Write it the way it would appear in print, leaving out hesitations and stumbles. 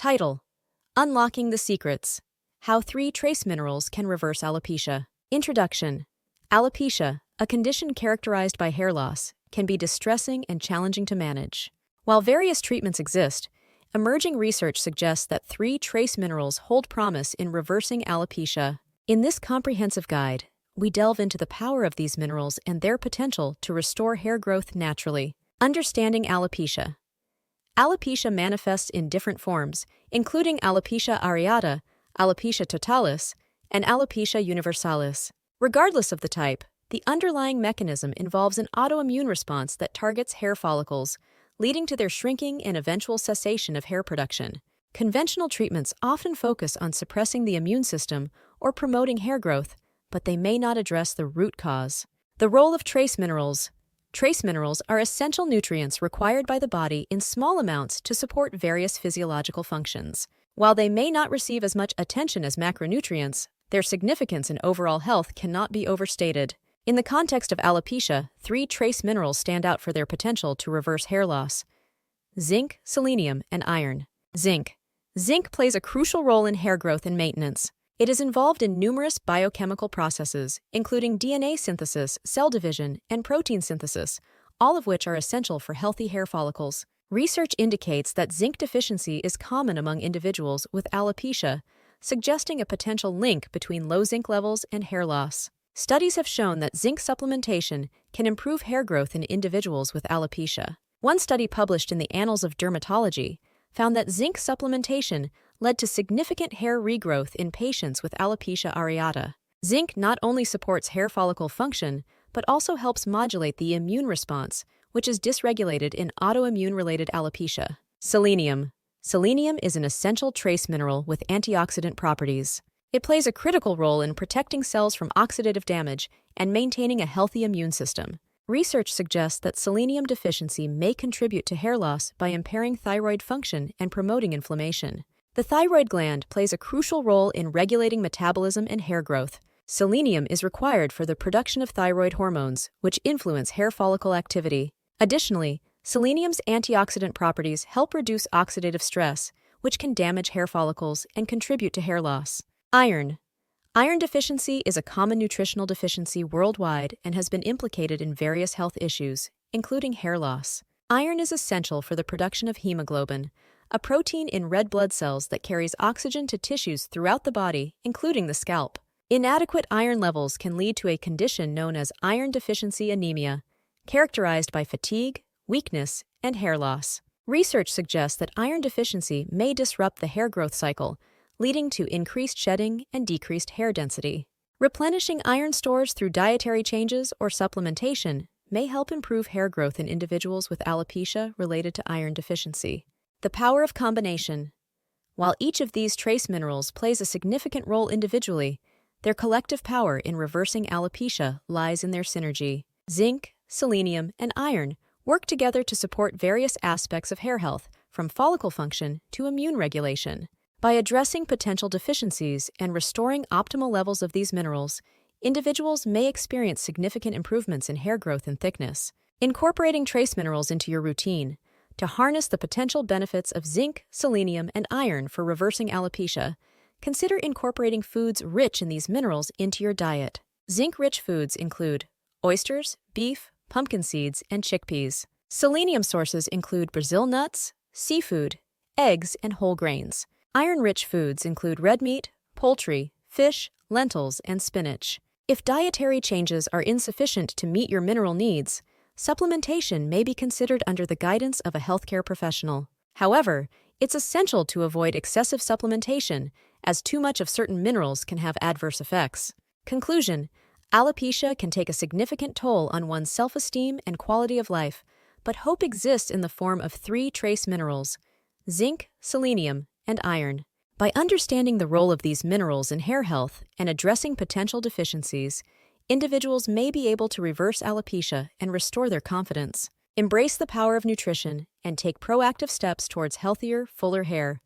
Title: Unlocking the Secrets. How 3 Trace Minerals Can Reverse Alopecia. Introduction. Alopecia, a condition characterized by hair loss, can be distressing and challenging to manage. While various treatments exist, emerging research suggests that 3 trace minerals hold promise in reversing alopecia. In this comprehensive guide, we delve into the power of these minerals and their potential to restore hair growth naturally. Understanding alopecia. Alopecia manifests in different forms, including alopecia areata, alopecia totalis, and alopecia universalis. Regardless of the type, the underlying mechanism involves an autoimmune response that targets hair follicles, leading to their shrinking and eventual cessation of hair production. Conventional treatments often focus on suppressing the immune system or promoting hair growth, but they may not address the root cause. The role of trace minerals. Trace minerals are essential nutrients required by the body in small amounts to support various physiological functions. While they may not receive as much attention as macronutrients, their significance in overall health cannot be overstated. In the context of alopecia, 3 trace minerals stand out for their potential to reverse hair loss: zinc, selenium, and iron. Zinc. Zinc plays a crucial role in hair growth and maintenance. It is involved in numerous biochemical processes, including DNA synthesis, cell division, and protein synthesis, all of which are essential for healthy hair follicles. Research indicates that zinc deficiency is common among individuals with alopecia, suggesting a potential link between low zinc levels and hair loss. Studies have shown that zinc supplementation can improve hair growth in individuals with alopecia. One study published in the Annals of Dermatology found that zinc supplementation led to significant hair regrowth in patients with alopecia areata. Zinc not only supports hair follicle function, but also helps modulate the immune response, which is dysregulated in autoimmune-related alopecia. Selenium. Selenium is an essential trace mineral with antioxidant properties. It plays a critical role in protecting cells from oxidative damage and maintaining a healthy immune system. Research suggests that selenium deficiency may contribute to hair loss by impairing thyroid function and promoting inflammation. The thyroid gland plays a crucial role in regulating metabolism and hair growth. Selenium is required for the production of thyroid hormones, which influence hair follicle activity. Additionally, selenium's antioxidant properties help reduce oxidative stress, which can damage hair follicles and contribute to hair loss. Iron. Iron deficiency is a common nutritional deficiency worldwide and has been implicated in various health issues, including hair loss. Iron is essential for the production of hemoglobin, a protein in red blood cells that carries oxygen to tissues throughout the body, including the scalp. Inadequate iron levels can lead to a condition known as iron deficiency anemia, characterized by fatigue, weakness, and hair loss. Research suggests that iron deficiency may disrupt the hair growth cycle, leading to increased shedding and decreased hair density. Replenishing iron stores through dietary changes or supplementation may help improve hair growth in individuals with alopecia related to iron deficiency. The power of combination. While each of these trace minerals plays a significant role individually, their collective power in reversing alopecia lies in their synergy. Zinc, selenium, and iron work together to support various aspects of hair health, from follicle function to immune regulation. By addressing potential deficiencies and restoring optimal levels of these minerals, individuals may experience significant improvements in hair growth and thickness. Incorporating trace minerals into your routine. To harness the potential benefits of zinc, selenium, and iron for reversing alopecia, consider incorporating foods rich in these minerals into your diet. Zinc-rich foods include oysters, beef, pumpkin seeds, and chickpeas. Selenium sources include Brazil nuts, seafood, eggs, and whole grains. Iron-rich foods include red meat, poultry, fish, lentils, and spinach. If dietary changes are insufficient to meet your mineral needs, supplementation may be considered under the guidance of a healthcare professional. However, it's essential to avoid excessive supplementation, as too much of certain minerals can have adverse effects. Conclusion: alopecia can take a significant toll on one's self-esteem and quality of life, but hope exists in the form of 3 trace minerals: zinc, selenium, and iron. By understanding the role of these minerals in hair health and addressing potential deficiencies, individuals may be able to reverse alopecia and restore their confidence. Embrace the power of nutrition and take proactive steps towards healthier, fuller hair.